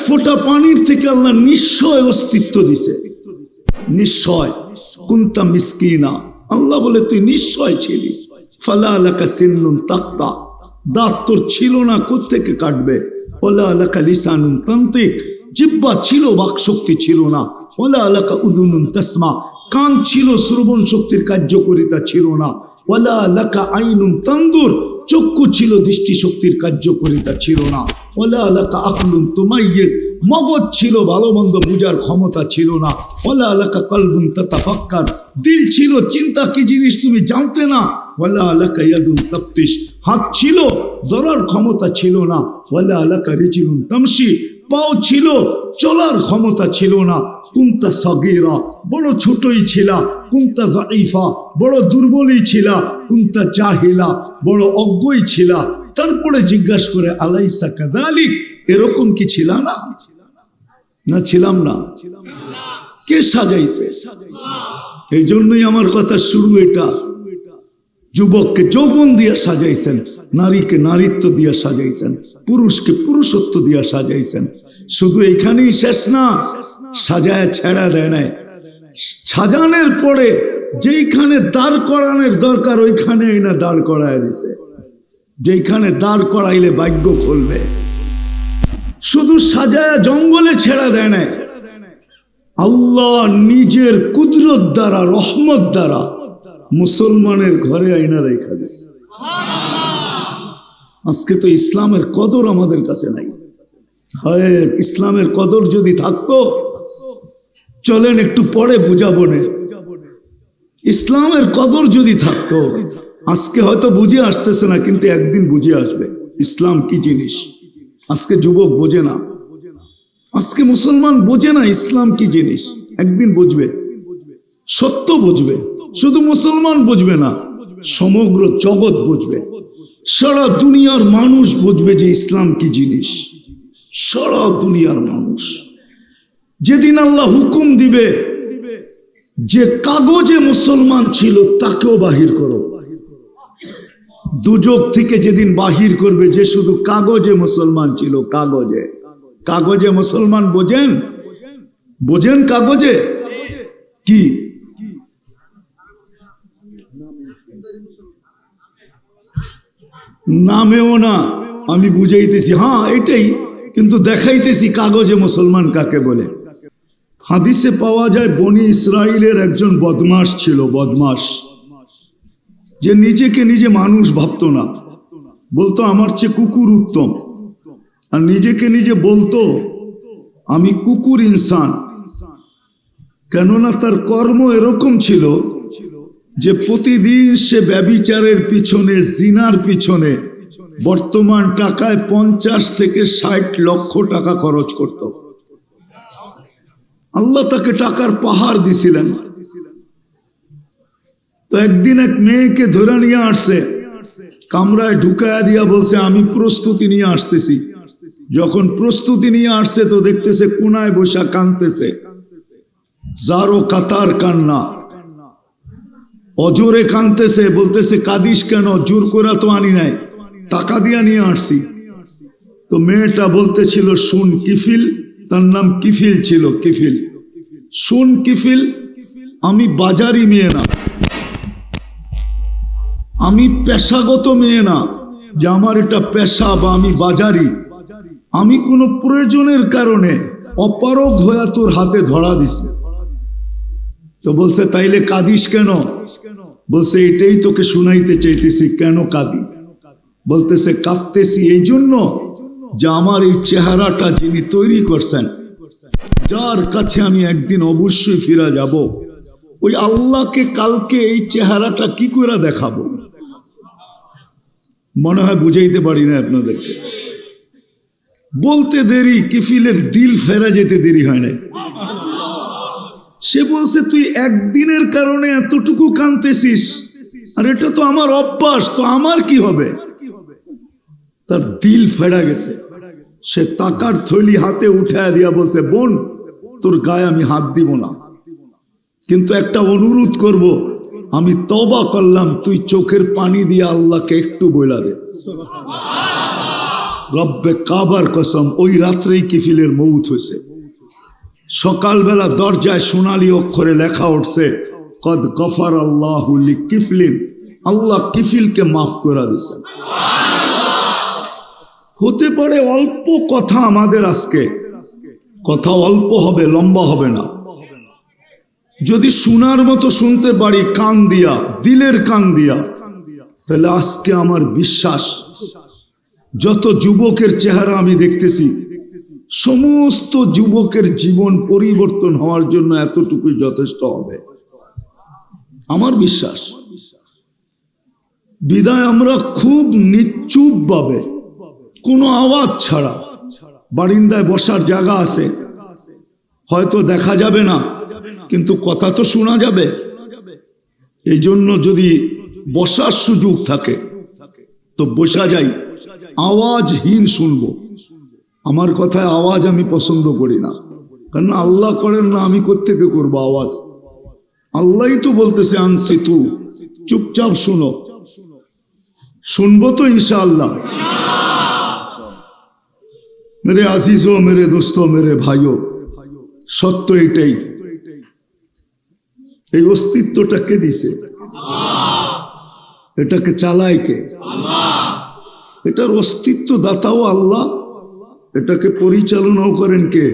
ফোঁটা পানির থেকে আল্লাহ নিশ্চয় অস্তিত্ব দিছে, নিশ্চয়। কুনতা মিসকিনা, আল্লাহ বলে তুই নিশ্চয় ছিলি। ফালা লাকা সিন্নুন তাক্তা, দাঁত তোর ছিল না, কোত্থেকে কাটবে। ওলা লাকা লিসানুন তান্তিক, জিহ্বা ছিল, বাকশক্তি ছিল না। ওলা লাকা উযুনুন তাসমা, কান ছিল, শ্রবণ শক্তির কার্যকারিতা ছিল না। ওয়ালা লাকা আইনুন তানদুর, চক্ষু ছিল, দৃষ্টি শক্তির কার্যকারিতা ছিল না। ওয়ালা লাকা আকলুন তুমাইয়িজ, মগজ ছিল, ভালো মন্দ বুঝার ক্ষমতা ছিল না। ওয়ালা লাকা কলবুন তাতাফাক্কার, দিল ছিল, চিন্তা কি জিনিস তুমি জানতে না। ওয়ালা লাকা ইয়াদুন তাফতিশ, হাত ছিল, ধরার ক্ষমতা ছিল না। ওয়ালা লাকা রিজলুন তামশি, পাও ছিল, চলার ক্ষমতা ছিল না। কুনতা সাগীরা, বড় ছোটই ছিলা। কুনতা যায়ীফা, বড় দুর্বলই ছিলা। কুনতা জাহিলা, বড় অজ্ঞই ছিলা। তারপরে জিজ্ঞাসা করে আলাইসা কাযালিক, এরকম কি ছিলা না? না ছিলাম না। কে সাজাইছে? এই জন্যই আমার কথা শুরু এটা। যুবককে যৌবন দিয়া সাজাইছেন, নারীকে নারীত্ব দিয়া সাজাইছেন, পুরুষকে পুরুষত্ব দিয়া সাজাইছেন। শুধু এইখানেই শেষ না, সাজায় ছেড়া দেয় নাই। সাজানোর পরে যেইখানে দাঁড় করানোর দরকার ওইখানে না দাঁড় করায় দিছে। যেইখানে দাঁড় করাইলে ভাগ্য খুলবে। শুধু সাজায় জঙ্গলে ছেড়া দেয় নাই, আল্লাহ নিজের কুদরত দ্বারা, রহমত দ্বারা মুসলমানের ঘরে আইনা রেখা দিয়েছে। আজকে তো ইসলামের কদর আমাদের কাছে নাই। হয় ইসলামের কদর যদি থাকতো, চলেন একটু পরে বুঝাবো না। ইসলামের কদর যদি থাকতো, আজকে হয়তো বুঝে আসতেছে না, কিন্তু একদিন বুঝে আসবে ইসলাম কি জিনিস। আজকে যুবক বোঝে না, আজকে মুসলমান বোঝে না ইসলাম কি জিনিস। একদিন বুঝবে, সত্য বুঝবে। শুধু মুসলমান বুঝবে না, সমগ্র জগৎ বুঝবে, সারা দুনিয়ার মানুষ বুঝবে যে ইসলাম কি জিনিস। সারা দুনিয়ার মানুষ। যেদিন আল্লাহ হুকুম দিবে যে কাগজে মুসলমান ছিল তাকেও বাহির করো, দুজক থেকে যেদিন বাহির করবে যে শুধু কাগজে মুসলমান ছিল, কাগজে। কাগজে মুসলমান বোঝেন? বোঝেন কাগজে কি? নামেও না, আমি বুঝাইতেছি, হ্যাঁ এটাই, কিন্তু দেখাইতেছি কাগজে মুসলমান কাকে বলে। হাদিসে পাওয়া যায় বনি ইসরাইলের একজন বদমাশ ছিল, বদমাশ, যে নিজেকে নিজে মানুষ ভাবতো না, বলতো আমার চেয়ে কুকুর উত্তম। আর নিজেকে নিজে বলতো আমি কুকুর ইনসান। কেননা তার কর্ম এরকম ছিল যে প্রতিদিন সে ব্যভিচারের পিছনে, জিনার পিছনে বর্তমান টাকায় 50 থেকে 60 লক্ষ টাকা খরচ করত। আল্লাহ তাকে টাকার পাহাড় দিছিলেন। তো একদিন এক মেয়েকে ধরে নিয়ে আসছে, কামরায় ঢুকায়া দিয়া বলছে আমি প্রস্তুতি নিয়ে আসতেছি। যখন প্রস্তুতি নিয়ে আসছে তো দেখতেছে কোনায় বসা কাঁদতেছে, যারো কাতার কান্না, অজোরে কাঁদতেছে। বলতেছে কাঁদিস কেন? জোর করে তো আনি নাই, টাকা দিয়া নিয়ে আসছি। তো মেয়েটা বলতেছিল শুন কিফিল, তার নাম কিফিল ছিল, কিফিল। শুন কিফিল, আমি বাজারি মেয়ে না, আমি পেশাগত মেয়ে না যে আমার এটা পেশা বা আমি বাজারি। আমি কোনো প্রয়োজনের কারণে অপারগ হয়ে তোর হাতে ধরা দিছে। তো বলছে তাইলে কাঁদিস কেন? বলছে এটাই তোকে শুনাইতে চাইতেছি, কেন কাঁদি? বলতেছে কাঁদতেছি এই জন্য যে আমার এই চেহারাটা যিনি তৈরি করছেন, যার কাছে আমি একদিন অবশ্যই ফিরে যাব, ওই আল্লাহকে কালকে এই চেহারাটা কি করে দেখাবো। মনে হয় বুঝাইতে পারি না আপনাদেরকে। বলতে দেরি, কিফিলের দিল ফেরা যেতে দেরি হয় না। সে বলছে তুই একদিনের কারণে এতটুকু কাঁদতেছিস, আর এটা তো আমার অভ্যাস, তো আমার কি হবে? তার দিল ফেরা গেছে। সে টাকার থলি হাতে উঠায় দিয়া বলছে বোন তোর গায়ে আমি হাত দিব না, কিন্তু একটা অনুরোধ করব, আমি তওবা করলাম, তুই চোখের পানি দিয়ে আল্লাহকে একটু বইলা দে। রব্বে কাবার কসম, ওই রাত্রেই কিফিলের মৌত হয়েছে। সকালবেলা দরজায় সোনালী অক্ষরে লেখা উঠছে, কদ গফার আল্লাহু লিকিফলিন, আল্লাহ কিফিলকে মাফ করে দিয়েছেন। হতে পারে অল্প কথা আমাদের আজকে, কথা অল্প হবে, লম্বা হবে না। যদি শোনার মতো শুনতে পারি কান দিয়া, দিলের কান দিয়া, তাহলে আজকে আমার বিশ্বাস যত যুবকের চেহারা আমি দেখতেছি, সমস্ত যুবকের জীবন পরিবর্তন হওয়ার জন্য এতটুকুই যথেষ্ট হবে আমার বিশ্বাস। বিদায় আমরা খুব নিশ্চুপ ভাবে, কোনো আওয়াজ ছাড়া, বারিন্দায় বসার জায়গা আছে, হয়তো দেখা যাবে না কিন্তু কথা তো শোনা যাবে। এই জন্য যদি বসার সুযোগ থাকে তো বসা যাই, আওয়াজহীন শুনবো। আমার কথায় আওয়াজ আমি পছন্দ করি না, কারণ আল্লাহ করেন না, আমি কোত্থেকে করবো আওয়াজ? আল্লাহই তো বলতেছে আনসিতু, চুপচাপ শুনো। শুনবো তো ইনশাআল্লাহ। মেরে আজিজো, মেরে দোস্তো, মেরে ভাইও, সত্য এটাই, এই অস্তিত্বটা কে দিছে? এটাকে চালায় কে? এটার অস্তিত্ব দাতাও আল্লাহ, এটাকে পরিচালনাও করেন কে?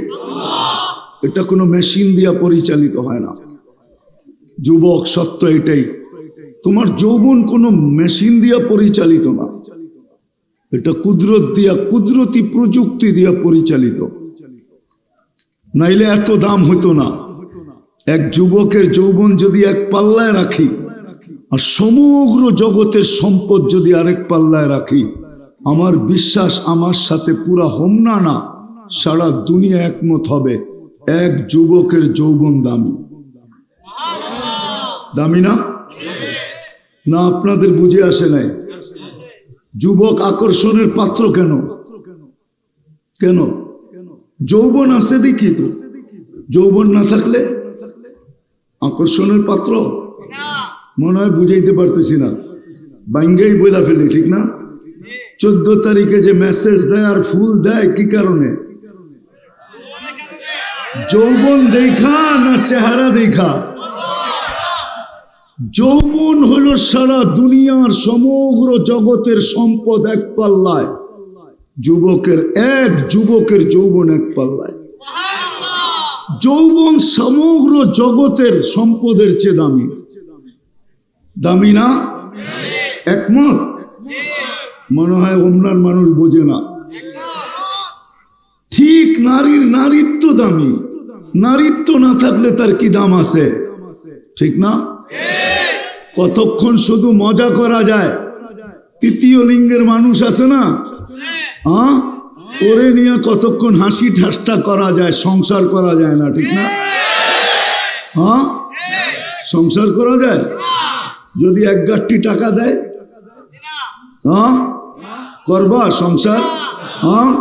এটা কোনো মেশিন দিয়া পরিচালিত হয় না। যুবক, সত্য এটাই, তোমার যৌবন কোনো মেশিন দিয়া পরিচালিত না, এটা কুদরত দিয়া, কুদরতি প্রযুক্তি দিয়া পরিচালিত। নাইলে এত দাম হতো না। এক যুবকের যৌবন যদি এক পাল্লায় রাখি, আর সমগ্র জগতের সম্পদ যদি আরেক পাল্লায় রাখি, আমার বিশ্বাস আমার সাথে পুরা হোমনা না, সারা দুনিয়া একমত হবে এক যুবকের যৌবন দামি। দামি না? না আপনাদের বুঝে আসে নাই? যুবক আকর্ষণের পাত্র কেন? কেন? যৌবন আছে দেখি তো, যৌবন না থাকলে আকর্ষণের পাত্র মনে হয় বুঝাইতে পারতেছি না, বাঙ্গাই বইলা ফেলি, ঠিক না? 14 তারিখে যে মেসেজ দেয় আর ফুল দেয় কি কারণে? যৌবন দেখা না চেহারা দেখা? যৌবন হলো সারা দুনিয়ার সমগ্র জগতের সম্পদ এক পাল্লায়, যুবকের যৌবন এক পাল্লায়। যৌবন সমগ্র জগতের সম্পদের চেয়ে দামি। দামি না? একমত? মনে হয় অন্যান্য মানুষ বোঝে না। ঠিক নারীর নারীত্ব দামি, নারীত্ব না থাকলে তার কি দাম আছে? ঠিক না? কতক্ষণ শুধু মজা করা যায়, তৃতীয় লিঙ্গের মানুষ আছে না, হ্যাঁ, ওরে নিয়ে কতক্ষণ হাসি ঠাট্টা করা যায়, সংসার করা যায় না, ঠিক না? হ্যাঁ, সংসার করা যায় যদি এক গাঁটটি টাকা দেয়। হ্যাঁ, করবা সংসার? হ্যাঁ,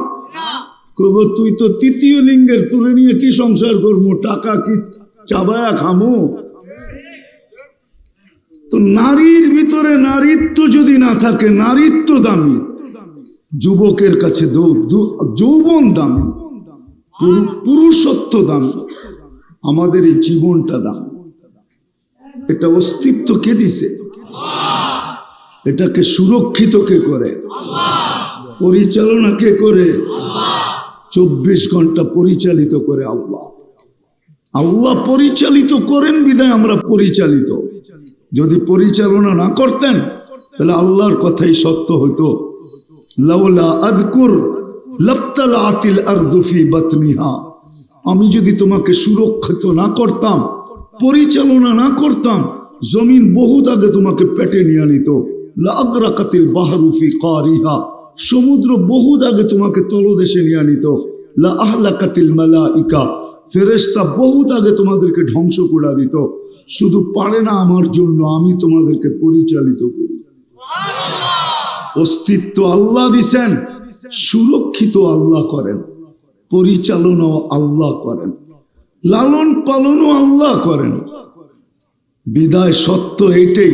করবো। তুই তো তৃতীয় লিঙ্গের, তুলে নিয়ে কি সংসার করবো? টাকা কি চাবায়া খামো? তো নারীর ভিতরে নারীত্ব যদি না থাকে, নারীত্ব দামি, যুবকের কাছে যৌবন দামি, পুরুষত্ব দামি, আমাদের এই জীবনটা দামি। এটা অস্তিত্ব কে দিছে? এটাকে সুরক্ষিত কে করে? পরিচালনা কে করে? 24 ঘন্টা পরিচালিত করে আল্লাহ। আল্লাহ পরিচালিত করেন বিধায় আমরা পরিচালিত। যদি পরিচালনা না করতেন তাহলে আল্লাহর কথাই সত্য হইতো। লাউলা আযকুর লাবতালাতিল আরদু ফি বাতনিহা, আমি যদি তোমাকে সুরক্ষিত না করতাম, পরিচালনা না করতাম, জমিন বহুত আগে তোমাকে পেটে নিয়ে নিত। লাআগরাকাতিল বাহরু ফি কারিহা, সমুদ্র বহুত আগে তোমাকে তলদেশে নিয়ে নিত। লাআহলাকাতিল মালাইকা, ফেরেশতা বহুত আগে তোমাদেরকে ধ্বংস করে দিত। শুধু পারে না আমার জন্য, আমি তোমাদেরকে পরিচালিত করি। অস্তিত্ব আল্লাহ দিছেন, সুরক্ষিত আল্লাহ করেন, পরিচালনাও আল্লাহ করেন, লালন পালনও আল্লাহ করেন। বিদায় সত্য এইটাই,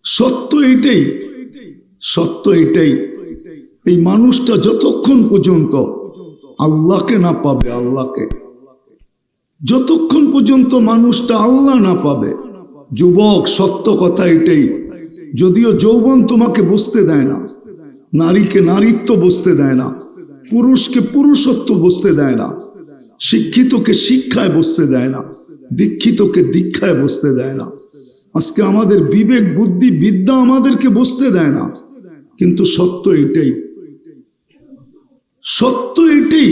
সত্য এইটাই, সত্য এইটাই। এই মানুষটা যতক্ষণ পর্যন্ত আল্লাহকে না পাবে, আল্লাহকে যতক্ষণ পর্যন্ত মানুষটা আল্লাহ না পাবে, যুবক সত্য কথা এটাই, যদিও যৌবন তোমাকে বুঝতে দেয় না, নারীকে নারীত্ব বুঝতে দেয় না, পুরুষকে পুরুষত্ব বুঝতে দেয় না, শিক্ষিতকে শিক্ষায় বুঝতে দেয় না, দীক্ষিতকে দীক্ষায় বুঝতে দেয় না, আজকে আমাদের বিবেক বুদ্ধি বিদ্যা আমাদেরকে বুঝতে দেয় না, কিন্তু সত্য এটাই, সত্য এটাই,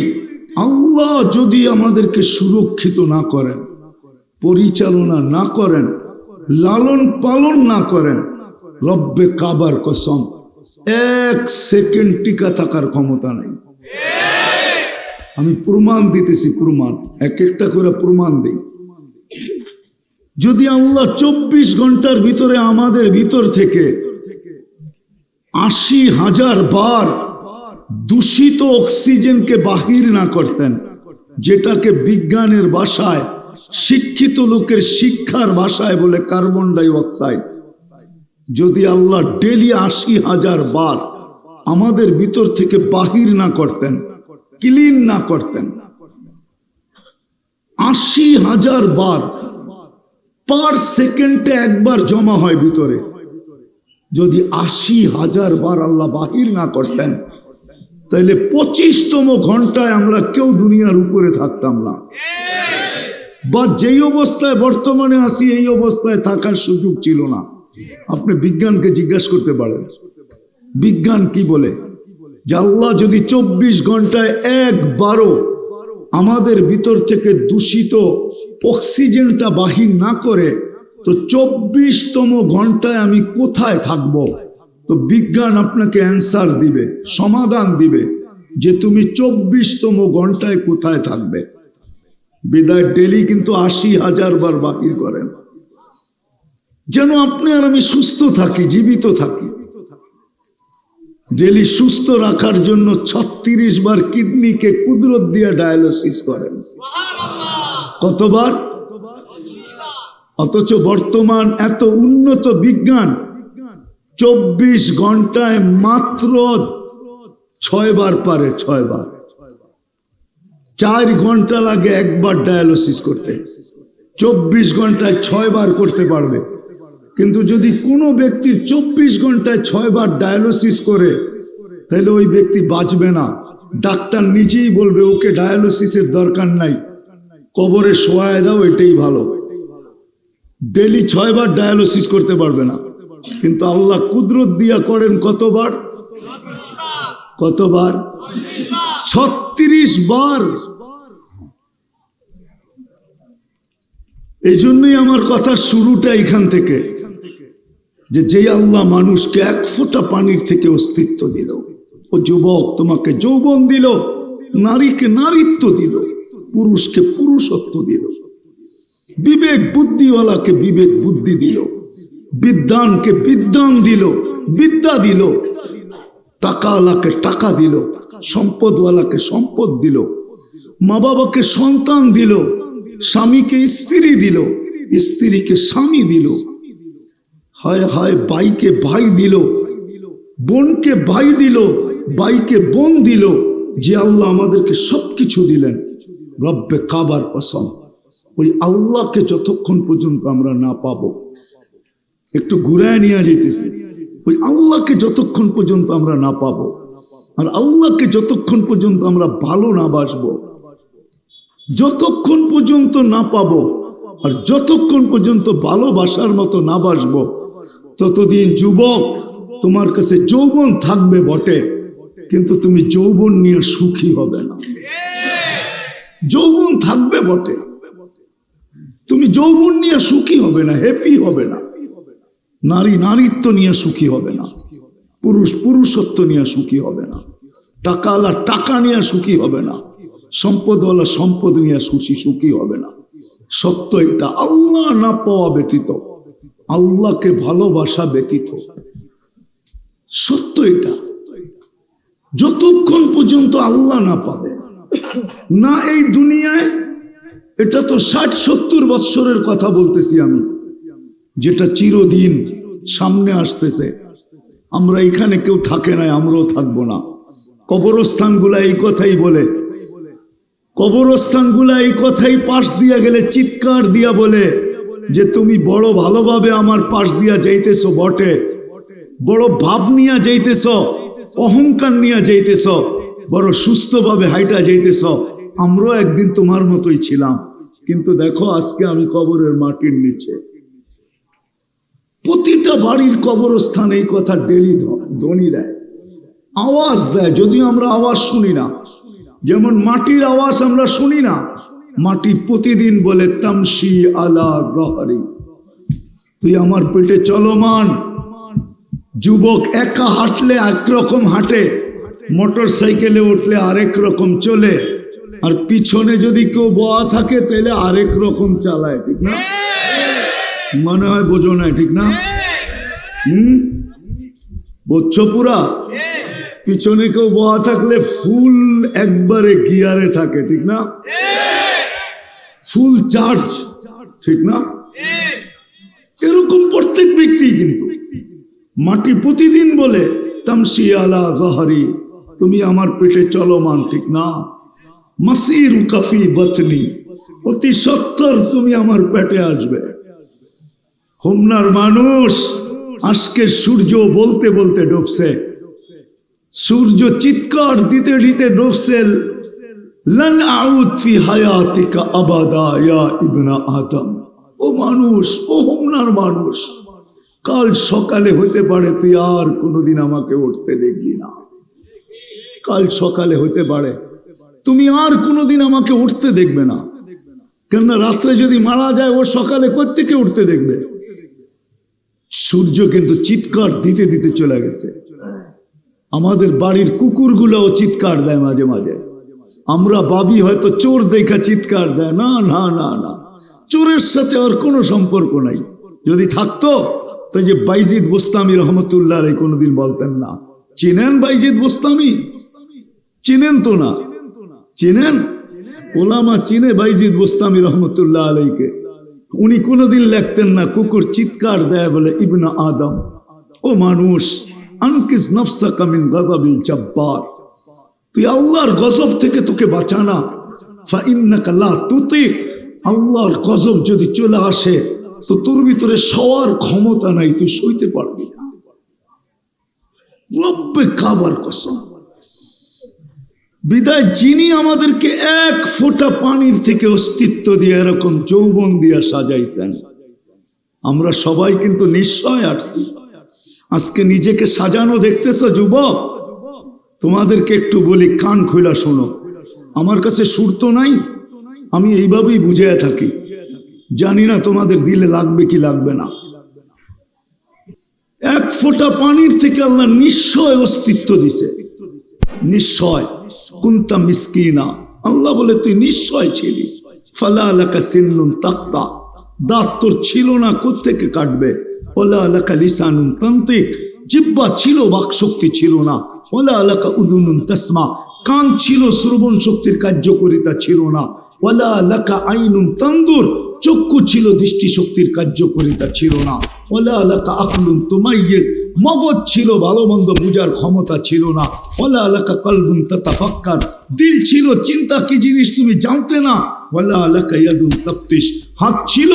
আল্লাহ যদি আমাদেরকে সুরক্ষিত না করেন, পরিচালনা না করেন, লালন পালন না করেন, রব্বে কাবার কসম এক সেকেন্ড টিকা থাকার ক্ষমতা নাই। আমি প্রমাণ দিতেছি, প্রমাণ এক একটা করে প্রমাণ দিই। যদি আল্লাহ 24 ঘন্টার ভিতরে আমাদের ভিতর থেকে 80,000 বার দূষিত অক্সিজেনকে বাহির না করতেন, যেটাকে বিজ্ঞানের ভাষায়, শিক্ষিত লোকের শিক্ষার ভাষায় বলে কার্বন ডাই অক্সাইড, যদি আল্লাহ ডেলি 80,000 বার আমাদের ভিতর থেকে বাহির না করতেন, ক্লিন না করতেন, 80,000 বার পার সেকেন্ডে একবার জমা হয় ভিতরে, যদি 80,000 বার আল্লাহ বাহির না করতেন, তাহলে 25তম ঘন্টায় আমরা কেউ দুনিয়ার উপরে থাকতাম না, বা যেই অবস্থায় বর্তমানে আছি এই অবস্থায় থাকার সুযোগ ছিল না। আপনি বিজ্ঞানকে জিজ্ঞাসা করতে পারেন, বিজ্ঞান কি বলে, যে আল্লাহ যদি 24 ঘন্টায় একবারও আমাদের ভিতর থেকে দূষিত অক্সিজেনটা বাহির না করে, তো 24তম ঘন্টায় আমি কোথায় থাকব? তো বিজ্ঞান আপনাকে অ্যান্সার দিবে, সমাধান দিবে যে তুমি 24তম ঘন্টায় কোথায় থাকবে। বিদায় ডেলি কিন্তু 80,000 বার বাহির করেন, যেন আপনি আর আমি সুস্থ থাকি, জীবিত থাকি। ডেলি সুস্থ রাখার জন্য 36 বার কিডনিকে কুদরত দিয়ে ডায়ালিসিস করেন। কতবার? অথচ বর্তমান এত উন্নত বিজ্ঞান 24 ঘন্টায় মাত্র 6 বার পারে, 6 বার। 4 ঘন্টা লাগে একবার ডায়ালিসিস করতে, 24 ঘন্টায় 6 বার করতে পারবে। কিন্তু যদি কোনো ব্যক্তির 24 ঘন্টায় 6 বার ডায়ালিসিস করে, তাহলে ওই ব্যক্তি বাঁচবে না। ডাক্তার নিজেই বলবে ওকে ডায়ালিসিসের দরকার নাই, কবরে শোয়ায় দাও, এটাই ভালো। ডেলি 6 বার ডায়ালিসিস করতে পারবে না, কিন্তু আল্লাহ কুদরত দিয়া করেন কতবার? কতবার? 36 বার। এই জন্যই আমার কথার শুরুটা এখান থেকে, যে যেই আল্লাহ মানুষকে 1 ফোঁটা পানির থেকে অস্তিত্ব দিল, ও যুবক তোমাকে যৌবন দিল, নারীকে নারীত্ব দিল, পুরুষকে পুরুষত্ব দিল, বিবেক বুদ্ধিওয়ালাকে বিবেক বুদ্ধি দিল, বিদ্যানকে বিদ্যান দিল, বিদ্যা দিল, টাকাওয়ালাকে টাকা দিল, সম্পদওয়ালাকে সম্পদ দিল, মা বাবাকে সন্তান দিল, স্বামীকে স্ত্রী দিল, স্ত্রীকে স্বামী দিল, হায় হায় ভাইকে ভাই দিল, বোনকে ভাই দিল, ভাইকে বোন দিল। যে আল্লাহ আমাদেরকে সবকিছু দিলেন, রব্বে কাবার কসম, ওই আল্লাহকে যতক্ষণ পর্যন্ত আমরা না পাবো, একটু ঘুরায় নিয়ে যেতেছি, ওই আল্লাহকে যতক্ষণ পর্যন্ত আমরা না পাবো, আর আল্লাহকে যতক্ষণ পর্যন্ত আমরা ভালো না বাসবো, যতক্ষণ পর্যন্ত না পাবো, আর যতক্ষণ পর্যন্ত ভালোবাসার মতো না বাসবো, ততদিন যুবক তোমার কাছে যৌবন থাকবে বটে, কিন্তু তুমি যৌবন নিয়ে সুখী হবে না। যৌবন থাকবে বটে, তুমি যৌবন নিয়ে সুখী হবে না, হ্যাপি হবে না। নারী নারীত্ব নিয়ে সুখী হবে না, পুরুষ পুরুষত্ব নিয়ে সুখী হবে না, টাকাওয়ালা টাকা নিয়ে সুখী হবে না, সম্পদওয়ালা সম্পদ নিয়ে সুখী হবে না। সত্য এটা, আল্লাহ না পাওয়া ব্যতীত, আল্লাহকে ভালোবাসা ব্যতীত, সত্য এটা। যতক্ষণ পর্যন্ত আল্লাহ না পাবে না এই দুনিয়ায়, এটা তো 60-70 বৎসরের কথা বলতেছি আমি, যেটা চিরদিন সামনে আসতেছে। আমরা এখানে কেউ থাকে নাই, আমরাও থাকবো না। কবরস্থানগুলা এই কথাই বলে, কবরস্থানগুলা এই কথাই পাশ দিয়া গেলে চিৎকার দিয়া বলে যে তুমি বড় ভালোভাবে আমার পাশ দিয়া যাইতেছ বটে, বড় ভাব নিয়া যাইতেছ, অহংকার নিয়া যাইতেছ, বড় সুস্থভাবে হাইটা যাইতেছ, আমরাও একদিন তোমার মতোই ছিলাম, কিন্তু দেখো আজকে আমি কবরের মাটির নিচে। প্রতিটা বাড়ির কবরস্থান এই কথা ডেলি ধ্বনি দেয়, আওয়াজ দেয়, যদিও আমরা আওয়াজ শুনি না। যেমন মাটির আওয়াজ আমরা শুনি না, মাটি প্রতিদিন বলে তামশি আলা গহরি, তুই আমার পেটে চলমান। যুবক একা হাঁটলে একরকম হাঁটে, মোটর সাইকেলে উঠলে আরেক রকম চলে, আর পিছনে যদি কেউ বয়া থাকে তাহলে আরেক রকম চালায়, ঠিক না? মনে হয় বোঝো না, ঠিক না? বুঝছো পুরা? পিছনে কেউ বয়া থাকলে ফুল একবারে গিয়ারে থাকে, ঠিক না? ফুল চার্জ, ঠিক না? এরকম প্রত্যেক ব্যক্তি, কিন্তু মাটি প্রতিদিন বলে তামশি আলা গহরি, তুমি আমার পেটে চলমান, ঠিক না? মাসির কাফি বতনি, অতি সত্তর তুমি আমার পেটে আসবে। হোমনার মানুষ আজকে সূর্য বলতে বলতে ডুবছে, সূর্য চিৎকার দিতে দিতে ডুবছে, লান আউদ ফি হায়াতিকা আবাদা ইয়া ইবনা আদম। ও মানুষ, ও হোমনার মানুষ, কাল সকালে হতে পারে তুই আর কোনোদিন আমাকে উঠতে দেখবি না। কাল সকালে হতে পারে তুমি আর কোনোদিন আমাকে উঠতে দেখবে না, কেননা রাত্রে যদি মারা যায় ও সকালে কোত্থেকে উঠতে দেখবে? সূর্য কিন্তু চিৎকার দিতে দিতে চলে গেছে। আমাদের বাড়ির কুকুরগুলোও চিৎকার দেয় মাঝে মাঝে, আমরা ভাবি হয়তো চোর দেখা চিৎকার দেয়, না না না না, চোরের সাথে আর কোনো সম্পর্ক নাই। যদি থাকতো তো যে বাইজিদ বোস্তামি রহমতুল্লাহ আলাইহি কোনোদিন বলতেন না। চিনেন বাইজিদ বোস্তামি? চিনেন তো না? চিনেন? ওলামা চিনে বাইজিদ বোস্তামি রহমতুল্লাহ আলাইহিকে। উনি কোনোদিন লিখতেন না কুকুর চিৎকার দেয় বলে ইবনা আদম, ও মানুষ, আনকিস নফসাকা মিন গাযাবিল জব্বার, তুই আল্লাহর গজব থেকে তোকে বাঁচানা। ফা ইন্নাকা লা তুতিক, আল্লাহর গজব যদি চলে আসে তো তোর ভিতরে সওয়ার ক্ষমতা নাই, তুই সইতে পারবি না। রব্বে কাবার কসম। বিদায় যিনি আমাদেরকে এক ফোঁটা পানির থেকে অস্তিত্ব দিয়ে এরকম যৌবন দিয়ে সাজাইছেন, আমরা সবাই কিন্তু নিশ্চয় আসছি। আজকে নিজেকে সাজানো দেখতেছ যুবক? তোমাদেরকে একটু বলি, কান খোলা শোনো। আমার কাছে সুর তো নাই, আমি এইভাবেই বুঝিয়ে থাকি, জানি না তোমাদের দিলে লাগবে কি লাগবে না। এক ফোঁটা পানির থেকে আল্লাহ নিশ্চয় অস্তিত্ব দিছে, নিশ্চয়। কুনতা মিসকিনা, আল্লাহ বলে তুই নিশ্চয় ছিলি। ফালা লাকা সিন্নুন তাক্তা, দাঁত তোর ছিল না, কোত্থেকে কাটবে? ওলা লাকা লিসানুন তান্তিক, জিহ্বা ছিল, বাকশক্তি ছিল না। ওলা লাকা উযুনুন তাসমা, কান ছিল, শ্রবণ শক্তির কার্যকারিতা ছিল না। ওয়ালা লাকা আইনুন তানদুর, চক্ষু ছিল, দৃষ্টি শক্তির কার্যকারিতা ছিল না। ওয়ালা লাকা আকলুন তুমাইয়িজ, মগজ ছিল, ভালো মন্দ বুঝার ক্ষমতা ছিল না। ওয়ালা লাকা কলবুন তাতাফাক্কার, দিল ছিল, চিন্তা কি জিনিস তুমি জানতে না। ওয়ালা লাকা ইয়াদুন তাফতিশ, হাত ছিল,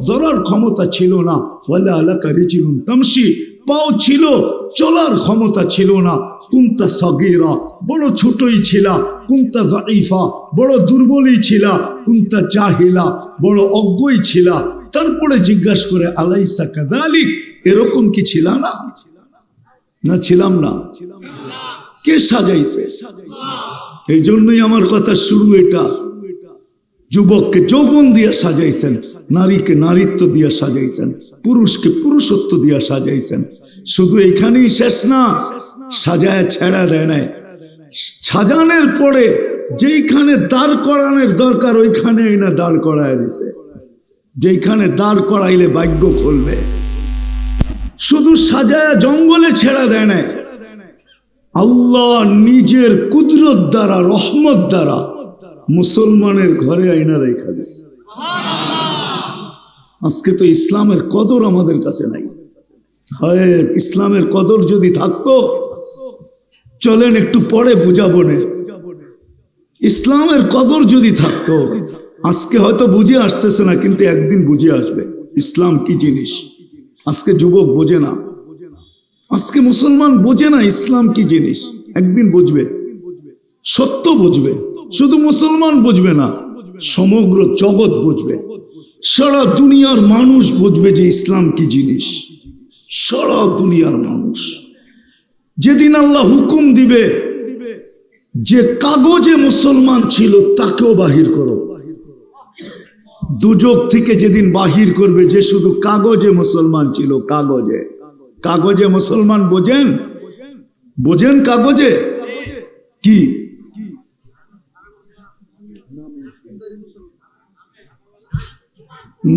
ধরার ক্ষমতা ছিল না। ওয়ালা লাকা রিজলুন তামশি, পাও ছিল, চলার ক্ষমতা ছিল না। কুনতা সগীরা, বড় ছোটই ছিলা। কুনতা যায়ীফা, বড় দুর্বলই ছিলা। কুনতা জাহিলা, বড় অজ্ঞই ছিলা। তারপরে জিজ্ঞাসা করে আলাইসা কাযালিক, এরকম কি ছিল না? না ছিলাম না? কে সাজাইছে? এই জন্যই আমার কথা শুরু এটা। যুবককে যৌবন দিয়ে সাজাইছেন, নারীকে নারীত্ব দিয়ে সাজাইছেন, পুরুষকে পুরুষত্ব দিয়ে সাজাইছেন। শুধু এইখানেই শেষ না, সাজায় ছেড়া দেয় নাই। সাজানোর পরে যেইখানে দাঁড় করানোর দরকার ওইখানে না দাঁড় করায় দিছে। যেইখানে দাঁড় করাইলে ভাগ্য খুলবে, শুধু সাজায় জঙ্গলে ছেড়া দেয় নাই। আল্লাহ নিজের কুদরত দ্বারা, রহমত দ্বারা মুসলমানের ঘরে আইনা রেখা দিয়েছে। আজকে তো ইসলামের কদর আমাদের কাছে নাই। হয় ইসলামের কদর যদি থাকতো চলেন একটু পরে বুঝাবো না। ইসলামের কদর যদি থাকতো, আজকে হয়তো বুঝে আসতেছে না, কিন্তু একদিন বুঝে আসবে ইসলাম কি জিনিস। আজকে যুবক বোঝে না, আজকে মুসলমান বোঝে না ইসলাম কি জিনিস। একদিন বুঝবে, সত্য বুঝবে। শুধু মুসলমান বুঝবে না, সমগ্র জগৎ বুঝবে, সারা দুনিয়ার মানুষ বুঝবে যে ইসলাম কি জিনিস। সারা দুনিয়ার মানুষ যেদিন আল্লাহ হুকুম দিবে যে কাগজে মুসলমান ছিল তাকেও বাহির করো, দুজক থেকে যেদিন বাহির করবে যে শুধু কাগজে মুসলমান ছিল, কাগজে। কাগজে মুসলমান বোঝেন? বোঝেন কাগজে কি?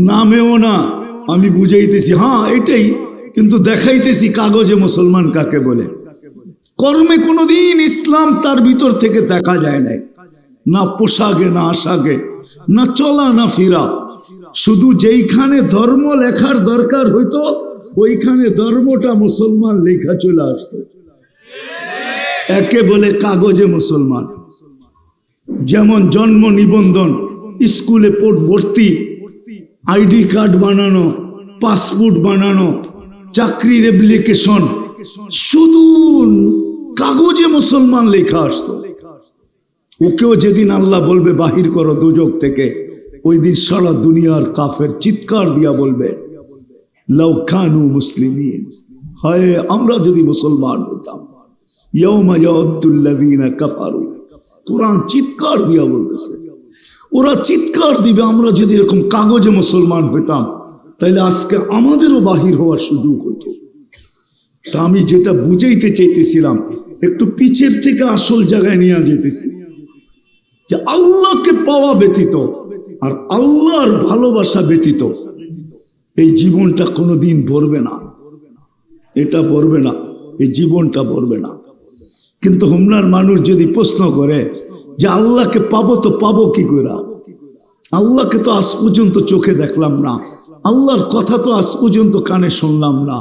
নামেও না, আমি বুঝাইতেছি, হ্যাঁ এটাই, কিন্তু দেখাইতেছি কাগজে মুসলমান কাকে বলে। কর্মে কোনোদিন ইসলাম তার ভিতর থেকে দেখা যায় নাই, না পোশাকে, না আশাকে, না চলা, না ফিরা। শুধু যেইখানে ধর্ম লেখার দরকার হইতো ওইখানে ধর্মটা মুসলমান লেখা চলে আসতো, একে বলে কাগজে মুসলমান। যেমন জন্ম নিবন্ধন, স্কুলে ভর্তি, আইডি কার্ড বানানো, পাসপোর্ট বানানো, চাকরির অ্যাপ্লিকেশন, শুধু কাগজে মুসলমান লেখা আসতো। ওকেও যেদিন আল্লাহ বলবে বাহির করো দুজক থেকে, ওই দিন সারা দুনিয়ার কাফের চিৎকার দিয়া বলবে লাউ কানু মুসলিমিন, হায় আমরা যদি মুসলমান হতাম। ইয়াউমা ইয়াউদ্দুল্লাযীনা কাফারু, কুরআন চিৎকার দিয়া বলতেছে, ওরা চিৎকার দিবে আমরা যদি এরকম কাগজে মুসলমান হইতাম, তাহলে আজকে আমাদেরও বাহির হওয়ার সুযোগ হতো। তা আমি যেটা বুঝাইতে চাইতেছিলাম, একটু পিছের থেকে আসল জায়গায় নিয়ে যেতেছি, যে আল্লাহকে পাওয়া ব্যতীত আর আল্লাহর ভালোবাসা ব্যতীত এই জীবনটা কোনোদিন ভরবে না। এটা ভরবে না, এই জীবনটা ভরবে না। কিন্তু হোমনার মানুষ যদি প্রশ্ন করে যে আল্লাহকে পাবো তো পাবো কি করে? আল্লাহকে তো আজ পর্যন্ত চোখে দেখলাম না, আল্লাহর কথা তো আজ পর্যন্ত কানে শুনলাম না,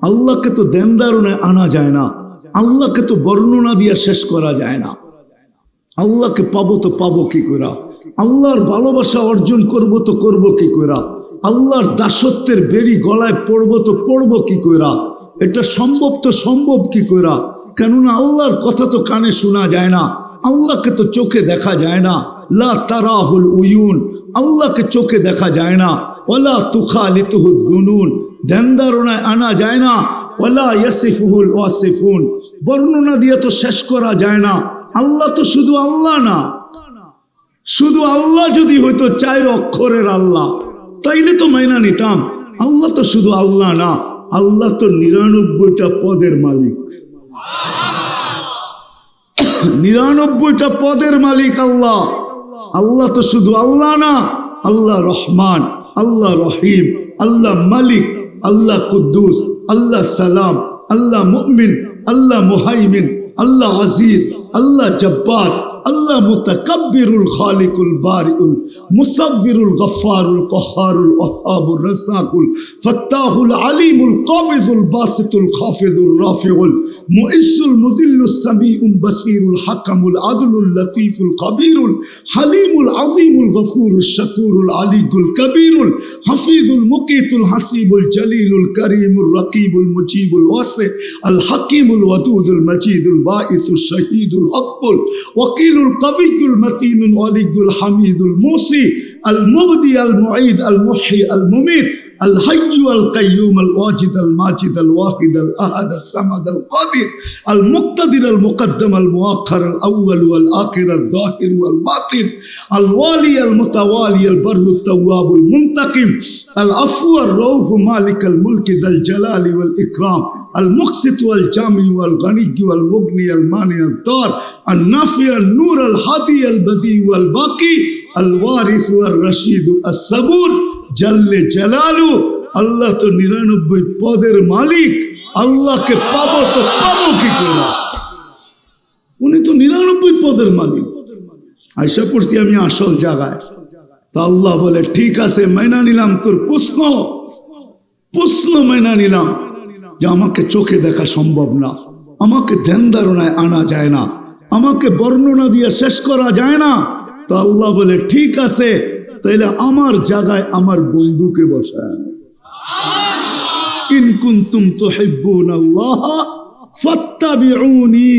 আল্লাহকে তো দেন ধারণায় আনা যায় না, আল্লাহকে তো বর্ণনা দিয়ে শেষ করা যায় না। আল্লাহকে পাবো তো পাবো কি করে? আল্লাহর ভালোবাসা অর্জন করবো তো করবো কি করে? আল্লাহর দাসত্বের বেরি গলায় পড়বো তো পড়বো কি করে? এটা সম্ভব তো সম্ভব কি করে? কেননা আল্লাহর কথা তো কানে শোনা যায় না, আল্লাহকে তো চোখে দেখা যায় না। লা তারাহুল উয়ুন, আল্লাহকে চোখে দেখা যায় না। ওয়ালা তুখালিতুহুদ দুনুন, ধ্যান ধারণায় আনা যায় না। ওয়ালা ইয়াসিফুহুল ওয়াসিফুন, বর্ণনা দিয়ে তো শেষ করা যায় না। আল্লাহ তো শুধু আল্লাহ না, শুধু আল্লাহ যদি হইতো 4 অক্ষরের আল্লাহ তাইলে তো মাইনা নিতাম। আল্লাহ তো শুধু আল্লাহ না, আল্লাহ তো 99টা পদের মালিক। 99টা পদের মালিক আল্লাহ। আল্লাহ তো শুধু আল্লাহ না, আল্লাহ রহমান, আল্লাহ রহিম, আল্লাহ মালিক, আল্লাহ কুদ্দুস, আল্লাহ সালাম, আল্লাহ মুমিন, আল্লাহ মুহাইমিন, আল্লাহ আজিজ, আল্লাহ জব্বার, আল্লাহ মুতাকাব্বিরুল খালিকুল বারিউল মুসাব্বিরুল গফফারুল কহ্হারুল ওয়াহাবুর রাসাকুল ফাত্তাহুল আলিমুল কাবিজুল বাসিতুল খাফিজুর রাফিউল মুইসুল মুদিল্লুস সামিউল বাসিরুল হাকামুল আদলুল লতীফুল কবিরুল হালিমুল আযীমুল গফুরুশ শাকুরুল আলিকুল কবিরুল হাফিজুল মুকিতুল হাসিবুল জলিলুল করিমুর রকিবুল মুজিবুল ওয়াসি আল হাকিমুল ওয়াদুদুল মজিদুল বাঈসুশ শহীদুল হকুল ওয়াকিল القوي المتين الولي الحميد الموصي المبدي المعيد المحيي المميت الحي القيوم الواجد الماجد الواحد الأحد الصمد القادر المقتدر المقدم المؤخر الأول والآخر الظاهر والباطن الوالي المتوالي البر التواب المنتقم العفو الرؤوف مالك الملك ذا الجلال والإكرام المقسط والجامع والغني والمغني المانع الضار النافع النور الهادي البديع والباقي الوارث والرشيد الصبور জাল্লে জালালু। আল্লাহ তো 99 পদের মালিক, আল্লাহকে পাবো তো পাবো কি করে? উনি তো 99 পদের মালিক। আয়সা পড়ছি আমি আসল জায়গায়, তো আল্লাহ বলে ঠিক আছে মাইনা নিলাম তোর প্রশ্ন মাইনা নিলাম যে আমাকে চোখে দেখা সম্ভব না, আমাকে ধ্যান ধারণায় আনা যায় না, আমাকে বর্ণনা দিয়ে শেষ করা যায় না। তো আল্লাহ বলে ঠিক আছে, তাইলে আমার জায়গায় আমার বন্ধুকে বসায়। ইন কুনতুম তুহিব্বুনাল্লাহ ফাত্তাবিউনি,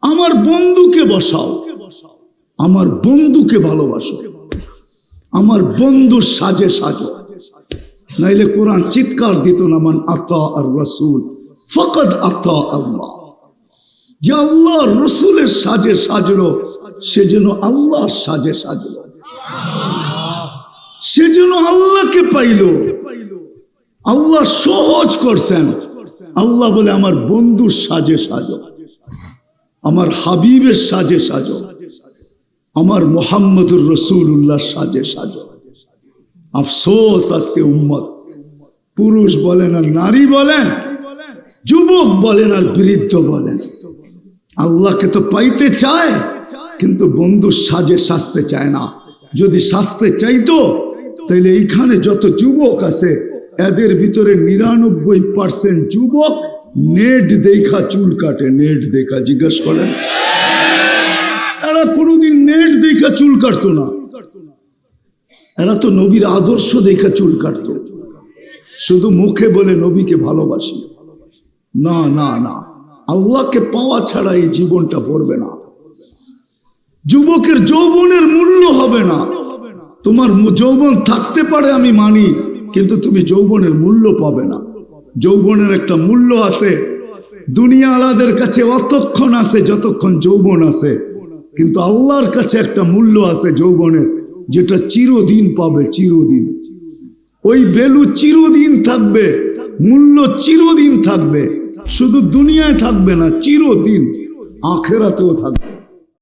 আমার বন্ধুকে বসাও, আমার বন্ধুকে ভালোবাসো, আমার বন্ধুর সাজে সাজো। নাইলে কোরআন চিৎকার দিত না, মান আতা আর রাসূল ফাকাদ আতা আল্লাহ। যে আল্লাহ রসুলের সাজে সাজলো সে যেন আল্লাহর সাজে সাজলো, সে যেন আল্লাহকে পাইল। আল্লাহ সহজ করছেন। আল্লাহ বলে আমার বন্ধুর সাজে সাজো, আমার হাবিবের সাজে সাজো, আমার মুহাম্মদুর রাসূলুল্লাহর সাজে সাজো। আফসোস আজকে উম্মত, পুরুষ বলেন আর নারী বলেন, যুবক বলেন আর বৃদ্ধ বলেন, আল্লাহকে তো পাইতে চায় কিন্তু বন্ধুর সাজে সাজতে চায় না। যদি সাজতে চাইতো তাহলে এইখানে যত যুবক আছে এদের ভিতরে 99% যুবক নেট দেখা চুল কাটে। নেট দেখা জিজ্ঞেস করেন, এরা কোনোদিন নেট দেখা চুল কাটতো না। এরা তো নবীর আদর্শ দেখা চুল কাটতো, শুধু মুখে বলে নবীকে ভালোবাসি। না না না, আল্লাহকে পাওয়া ছাড়া এই জীবনটা ভরবে না। যুবকের যৌবনের মূল্য হবে না। তোমার যৌবন থাকতে পারে আমি মানি, কিন্তু তুমি যৌবনের মূল্য পাবে না। যৌবনের একটা মূল্য আছে, দুনিয়া আলাদের কাছে অতক্ষণ আছে যতক্ষণ যৌবন আছে, কিন্তু আল্লাহর কাছে একটা মূল্য আছে যৌবনের, যেটা চিরদিন পাবে। চিরদিন ওই ভ্যালু চিরদিন থাকবে, মূল্য চিরদিন থাকবে, শুধু দুনিয়ায় থাকবে না, চিরদিন আখিরাতেও থাকবে।